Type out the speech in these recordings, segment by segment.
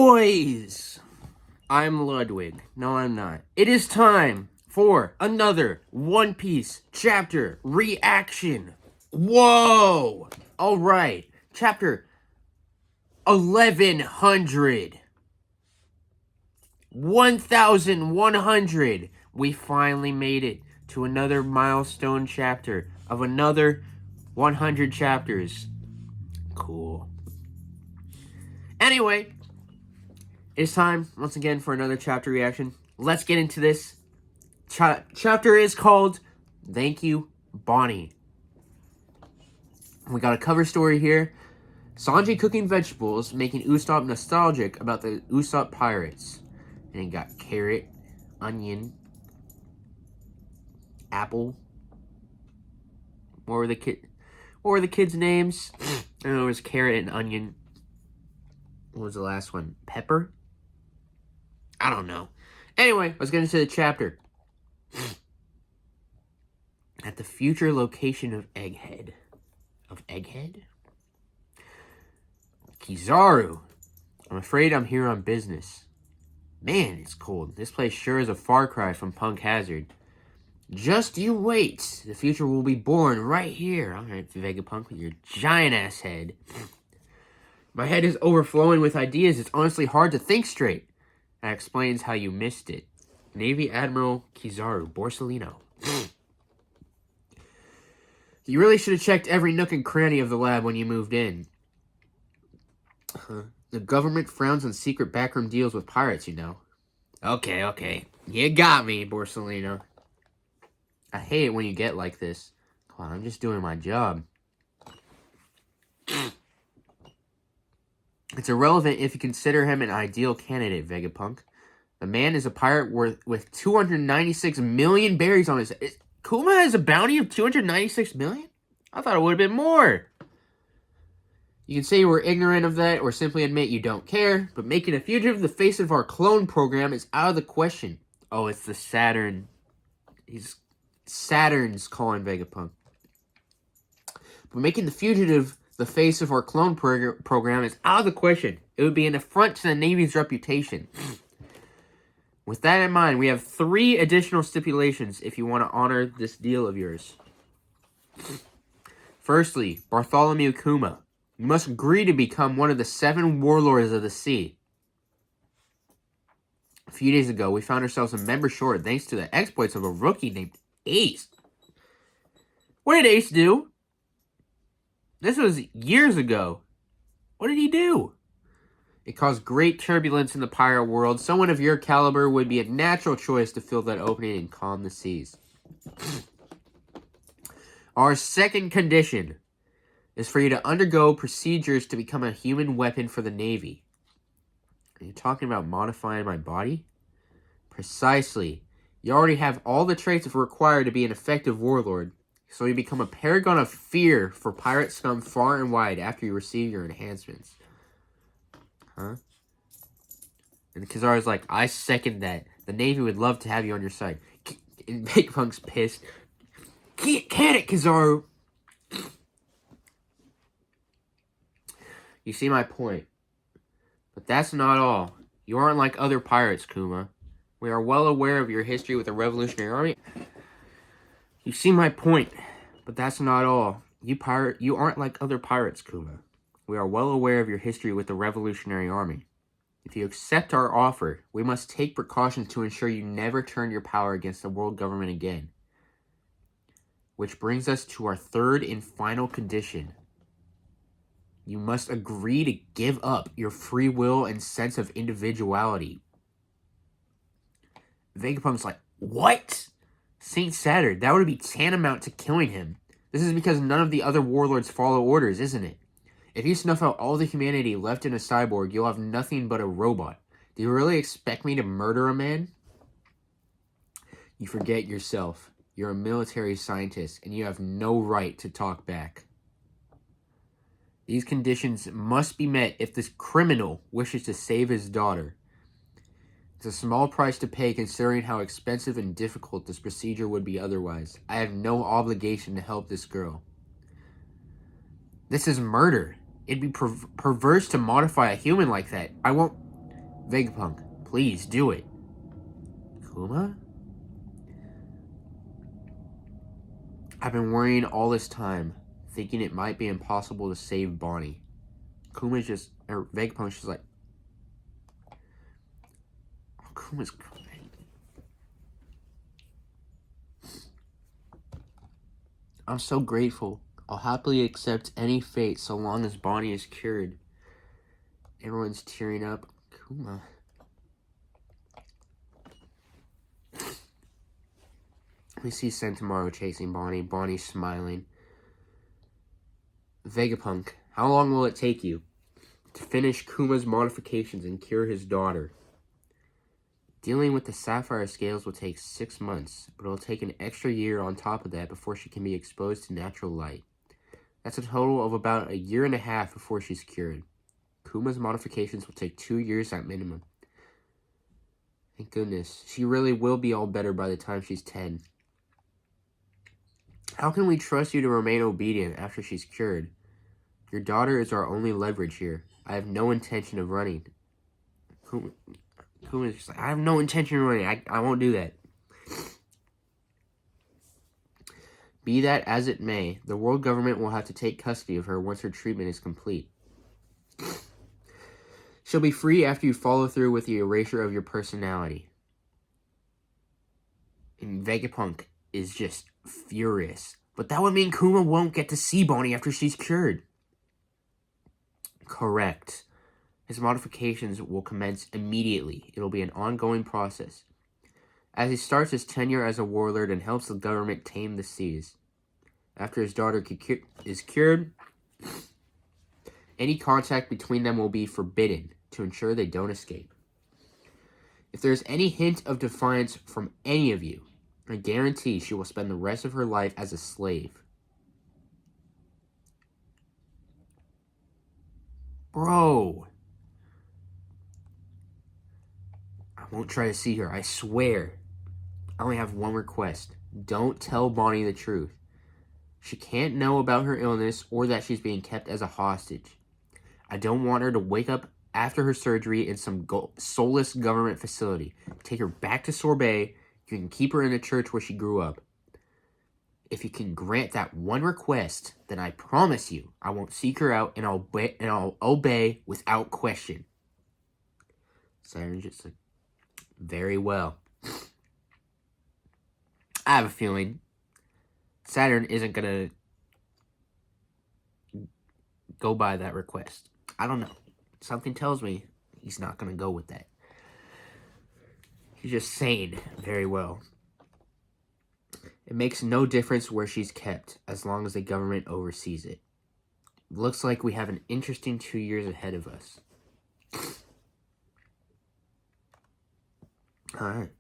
boys! I'm Ludwig. No, I'm not. It is time for another One Piece chapter reaction. Whoa! Alright, chapter 1100. 1100. We finally made it to another milestone chapter of another 100 chapters. Cool. Anyway, it's time once again for another chapter reaction. Let's get into this. Chapter is called Thank You, Bonnie. We got a cover story here. Sanji cooking vegetables, making Usopp nostalgic about the Usopp pirates. And he got carrot, onion, apple. What were the kids' names? I don't know, it was carrot and onion. What was the last one? Pepper? I don't know. Anyway, let's get into the chapter. At the future location of Egghead. Kizaru. I'm afraid I'm here on business. Man, it's cold. This place sure is a far cry from Punk Hazard. Just you wait. The future will be born right here. Alright, Vegapunk with your giant-ass head. My head is overflowing with ideas. It's honestly hard to think straight. That explains how you missed it. Navy Admiral Kizaru Borsalino. You really should have checked every nook and cranny of the lab when you moved in. The government frowns on secret backroom deals with pirates, you know. Okay. You got me, Borsalino. I hate it when you get like this. Come on, I'm just doing my job. It's irrelevant if you consider him an ideal candidate, Vegapunk. The man is a pirate with 296 million berries on his head. Kuma has a bounty of 296 million? I thought it would have been more. You can say you were ignorant of that or simply admit you don't care, but making a fugitive the face of our clone program is out of the question. Oh, it's the Saturn. Saturn's calling Vegapunk. But making the fugitive the face of our clone program is out of the question. It would be an affront to the Navy's reputation. With that in mind, we have 3 additional stipulations if you want to honor this deal of yours. Firstly, Bartholomew Kuma. You must agree to become one of the 7 warlords of the sea. A few days ago, we found ourselves a member short thanks to the exploits of a rookie named Ace. What did Ace do? This was years ago. What did he do? It caused great turbulence in the pirate world. Someone of your caliber would be a natural choice to fill that opening and calm the seas. Our second condition is for you to undergo procedures to become a human weapon for the Navy. Are you talking about modifying my body? Precisely. You already have all the traits required to be an effective warlord. So you become a paragon of fear for pirate scum far and wide after you receive your enhancements. Huh? And Kizaru's like, I second that. The Navy would love to have you on your side. And Vegapunk's pissed. Can it, Kizaru? You see my point. But that's not all. You aren't like other pirates, Kuma. We are well aware of your history with the Revolutionary Army. You see my point, but that's not all. You aren't like other pirates, Kuma. We are well aware of your history with the Revolutionary Army. If you accept our offer, we must take precautions to ensure you never turn your power against the world government again. Which brings us to our third and final condition. You must agree to give up your free will and sense of individuality. Vegapunk's like, what? Saint Saturn, that would be tantamount to killing him. This is because none of the other warlords follow orders, isn't it? If you snuff out all the humanity left in a cyborg, you'll have nothing but a robot. Do you really expect me to murder a man? You forget yourself. You're a military scientist, and you have no right to talk back. These conditions must be met if this criminal wishes to save his daughter. It's a small price to pay considering how expensive and difficult this procedure would be otherwise. I have no obligation to help this girl. This is murder. It'd be perverse to modify a human like that. I won't... Vegapunk, please do it. Kuma? I've been worrying all this time, thinking it might be impossible to save Bonnie. Vegapunk's just like, oh, Kuma's crying. I'm so grateful. I'll happily accept any fate so long as Bonnie is cured. Everyone's tearing up. Kuma. We see Sentomaru chasing Bonnie. Bonnie's smiling. Vegapunk, how long will it take you to finish Kuma's modifications and cure his daughter? Dealing with the sapphire scales will take 6 months, but it'll take an extra year on top of that before she can be exposed to natural light. That's a total of about a year and a half before she's cured. Kuma's modifications will take 2 years at minimum. Thank goodness. She really will be all better by the time she's 10. How can we trust you to remain obedient after she's cured? Your daughter is our only leverage here. I have no intention of running. Kuma's just like, I have no intention of running. I won't do that. Be that as it may, the world government will have to take custody of her once her treatment is complete. She'll be free after you follow through with the erasure of your personality. And Vegapunk is just furious. But that would mean Kuma won't get to see Bonnie after she's cured. Correct. His modifications will commence immediately. It'll be an ongoing process. As he starts his tenure as a warlord and helps the government tame the seas. After his daughter is cured, any contact between them will be forbidden to ensure they don't escape. If there's any hint of defiance from any of you, I guarantee she will spend the rest of her life as a slave. Bro. I won't try to see her, I swear. I only have one request. Don't tell Bonnie the truth. She can't know about her illness or that she's being kept as a hostage. I don't want her to wake up after her surgery in some soulless government facility. Take her back to Sorbet. You can keep her in the church where she grew up. If you can grant that one request, then I promise you I won't seek her out and I'll obey without question. Saturn's just like, very well. I have a feeling Saturn isn't gonna go by that request. I don't know. Something tells me he's not gonna go with that. He's just saying very well. It makes no difference where she's kept, as long as the government oversees it. Looks like we have an interesting 2 years ahead of us. Alright.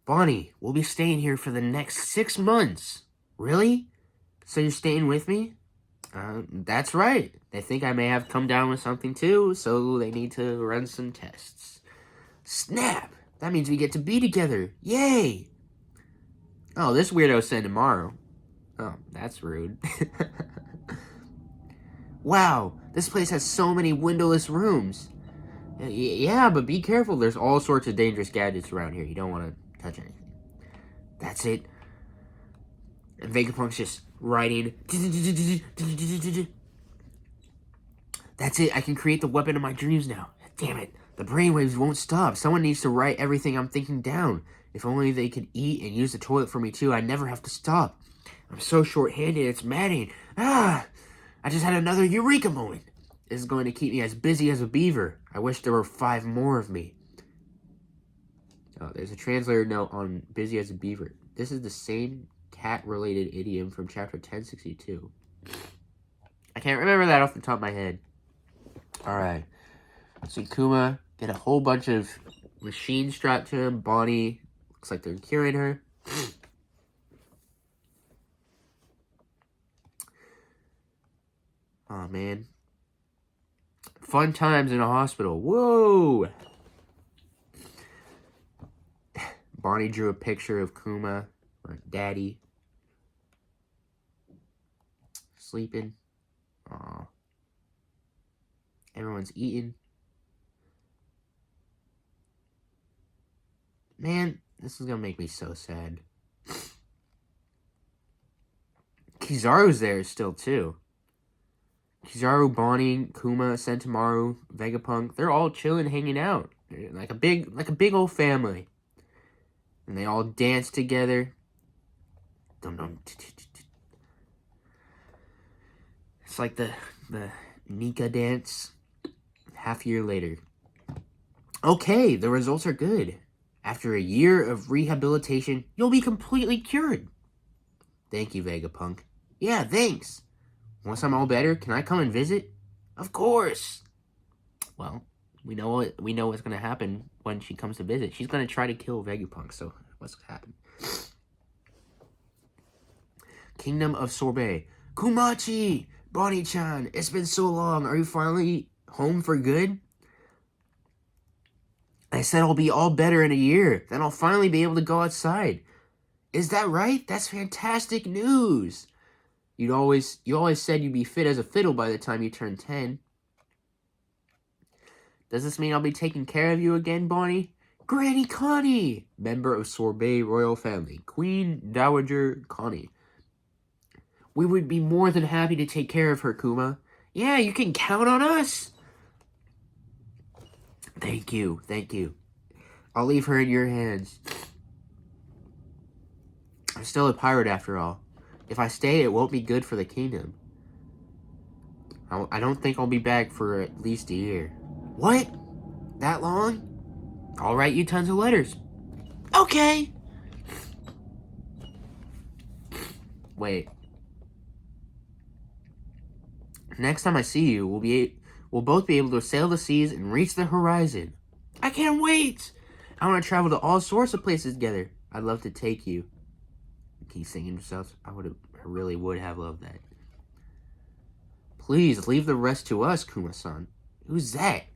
Bonnie, we'll be staying here for the next 6 months. Really? So you're staying with me? That's right. They think I may have come down with something too, so they need to run some tests. Snap! That means we get to be together. Yay! Oh, this weirdo said tomorrow. Oh, that's rude. Wow, this place has so many windowless rooms. Yeah, but be careful. There's all sorts of dangerous gadgets around here. You don't want to touch anything. That's it. And Vegapunk's just writing. That's it. I can create the weapon of my dreams now. Damn it. The brainwaves won't stop. Someone needs to write everything I'm thinking down. If only they could eat and use the toilet for me too. I'd never have to stop. I'm so short-handed. It's maddening. I just had another eureka moment. This is going to keep me as busy as a beaver. I wish there were 5 more of me. Oh, there's a translator note on busy as a beaver. This is the same cat-related idiom from chapter 1062. I can't remember that off the top of my head. Alright. So Kuma get a whole bunch of machines strapped to him. Bonnie looks like they're curing her. Oh, man. Fun times in a hospital. Whoa! Bonnie drew a picture of Kuma, or Daddy, sleeping. Aw. Everyone's eating. Man, this is gonna make me so sad. Kizaru's there still, too. Kizaru, Bonnie, Kuma, Sentomaru, Vegapunk, they're all chilling, hanging out. They're like a big old family. And they all dance together. Dum dum. It's like the Nika dance. Half a year later. Okay, the results are good. After a year of rehabilitation, you'll be completely cured. Thank you, Vegapunk. Yeah, thanks. Once I'm all better, can I come and visit? Of course. Well, we know what's gonna happen when she comes to visit. She's gonna try to kill Vegapunk. So what's gonna happen? Kingdom of Sorbet. Kumachi, Bonnie-chan, it's been so long. Are you finally home for good? I said I'll be all better in a year. Then I'll finally be able to go outside. Is that right? That's fantastic news. You always said you'd be fit as a fiddle by the time you turn 10. Does this mean I'll be taking care of you again, Bonnie? Granny Connie, member of Sorbet royal family, Queen Dowager Connie. We would be more than happy to take care of her, Kuma. Yeah, you can count on us. Thank you. I'll leave her in your hands. I'm still a pirate after all. If I stay, it won't be good for the kingdom. I don't think I'll be back for at least a year. What? That long? I'll write you tons of letters. Okay. Wait. Next time I see you, we'll both be able to sail the seas and reach the horizon. I can't wait. I want to travel to all sorts of places together. I'd love to take you. He's singing himself. I really would have loved that. Please leave the rest to us, Kuma-san. Who's that?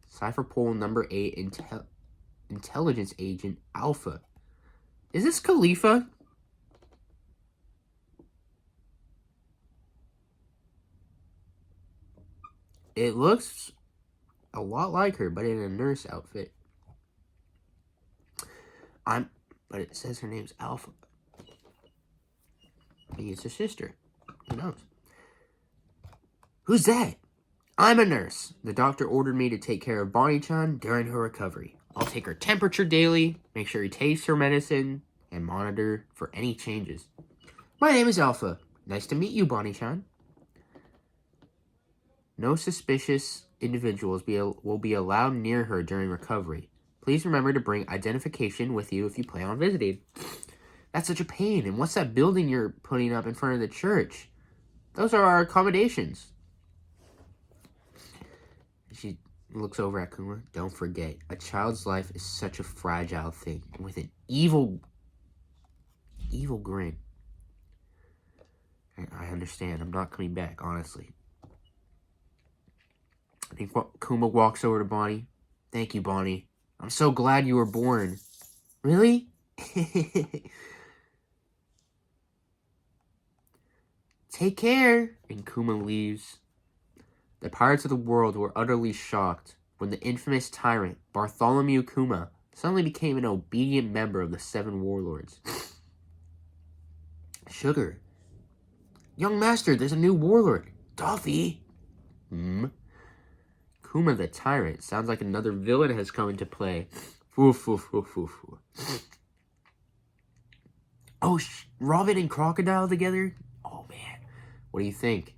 Cipher Pole number 8 intelligence agent Alpha. Is this Khalifa? It looks a lot like her, but in a nurse outfit. But it says her name's Alpha. Maybe it's her sister. Who knows? Who's that? I'm a nurse. The doctor ordered me to take care of Bonnie-chan during her recovery. I'll take her temperature daily, make sure he takes her medicine, and monitor for any changes. My name is Alpha. Nice to meet you, Bonnie-chan. No suspicious individuals will be allowed near her during recovery. Please remember to bring identification with you if you plan on visiting. That's such a pain. And what's that building you're putting up in front of the church? Those are our accommodations. She looks over at Kuma. Don't forget, a child's life is such a fragile thing. And with an evil grin. I understand. I'm not coming back, honestly. I think Kuma walks over to Bonnie. Thank you, Bonnie. I'm so glad you were born. Really? Take care. And Kuma leaves. The pirates of the world were utterly shocked when the infamous tyrant, Bartholomew Kuma, suddenly became an obedient member of the 7 warlords. Sugar. Young master, there's a new warlord. Toffee. Kuma the tyrant. Sounds like another villain has come into play. Oh, Robin and Crocodile together? Oh, man. What do you think?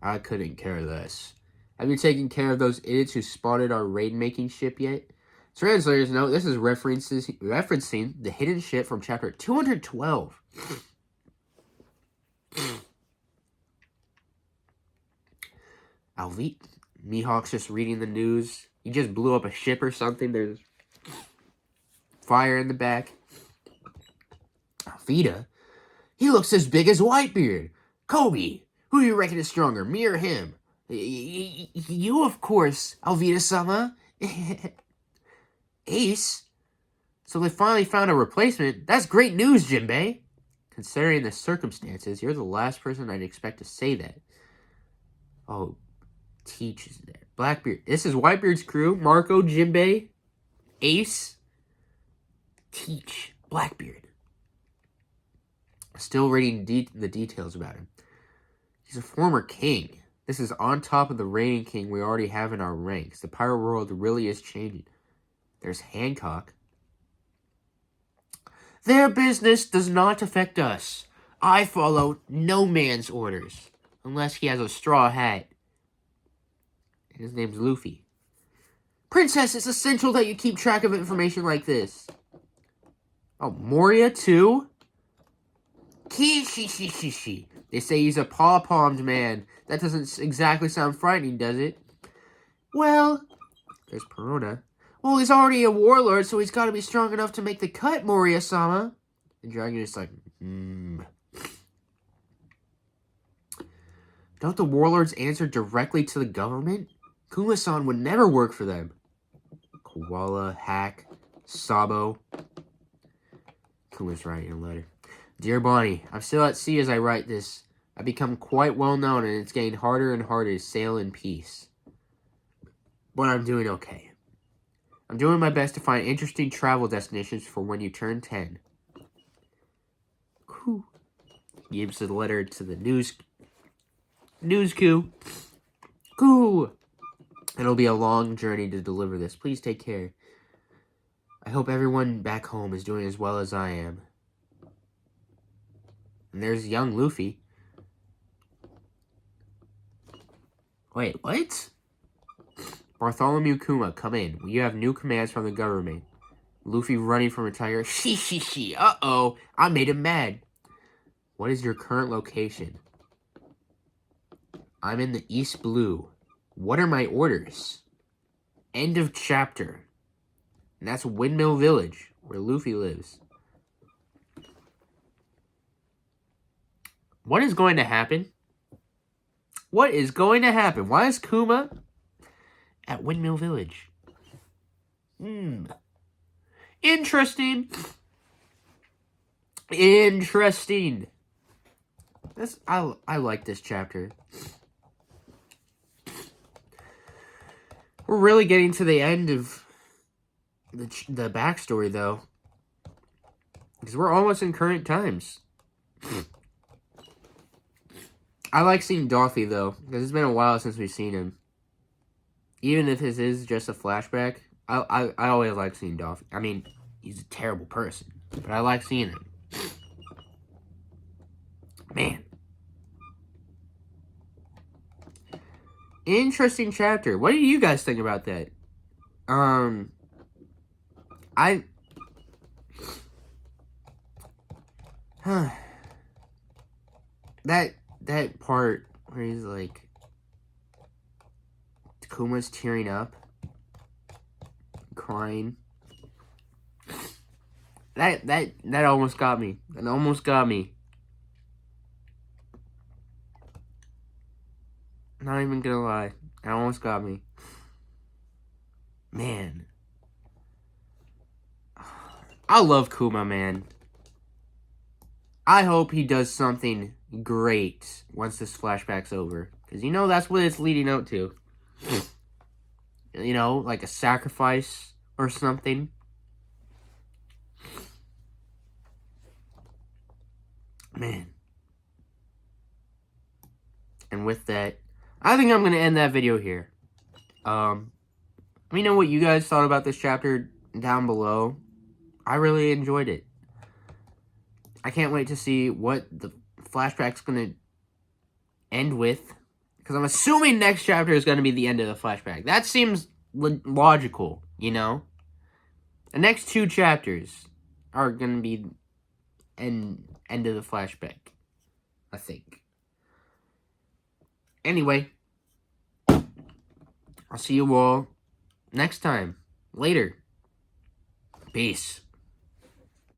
I couldn't care less. Have you taken care of those idiots who spotted our raid-making ship yet? Translators note this is referencing the hidden ship from chapter 212. Alvit? Mihawk's just reading the news. He just blew up a ship or something. There's fire in the back. Alvita? He looks as big as Whitebeard. Kobe, who do you reckon is stronger, me or him? You, of course, Alvita-sama. Ace? So they finally found a replacement. That's great news, Jinbei. Considering the circumstances, you're the last person I'd expect to say that. Oh, Teach is there. Blackbeard. This is Whitebeard's crew. Marco, Jinbei, Ace. Teach Blackbeard. Still reading the details about him. He's a former king. This is on top of the reigning king we already have in our ranks. The pirate world really is changing. There's Hancock. Their business does not affect us. I follow no man's orders. Unless he has a straw hat. His name's Luffy. Princess, it's essential that you keep track of information like this. Oh, Moria too? Kishi. They say he's a paw-palmed man. That doesn't exactly sound frightening, does it? Well, there's Perona. Well, he's already a warlord, so he's got to be strong enough to make the cut, Moria-sama. The dragon is like, Don't the warlords answer directly to the government? Kuma-san would never work for them. Koala, Hack, Sabo. Kuma's writing a letter. Dear Bonnie, I'm still at sea as I write this. I've become quite well known and it's getting harder and harder to sail in peace. But I'm doing okay. I'm doing my best to find interesting travel destinations for when you turn 10. Whew. Gives the letter to the news coup. Coup. It'll be a long journey to deliver this. Please take care. I hope everyone back home is doing as well as I am. And there's young Luffy. Wait, what? Bartholomew Kuma, come in. You have new commands from the government. Luffy running from a tiger. She. Uh-oh. I made him mad. What is your current location? I'm in the East Blue. What are my orders? End of chapter. And that's Windmill Village, where Luffy lives. What is going to happen? What is going to happen? Why is Kuma at Windmill Village? Interesting. I like this chapter. We're really getting to the end of the backstory, though. Because we're almost in current times. I like seeing Dolphy, though, because it's been a while since we've seen him. Even if this is just a flashback, I always like seeing Dolphy. I mean, he's a terrible person, but I like seeing him. Man. Interesting chapter. What do you guys think about that? That part where he's like, Kuma's tearing up, crying. That almost got me. That almost got me. Not even gonna lie. It almost got me. Man. I love Kuma, man. I hope he does something great once this flashback's over. Because you know that's what it's leading out to. You know, like a sacrifice or something. Man. And with that, I think I'm going to end that video here. Let me know what you guys thought about this chapter down below. I really enjoyed it. I can't wait to see what the flashback's going to end with. Because I'm assuming next chapter is going to be the end of the flashback. That seems logical, you know? The next 2 chapters are going to be end of the flashback, I think. Anyway, I'll see you all next time. Later. Peace.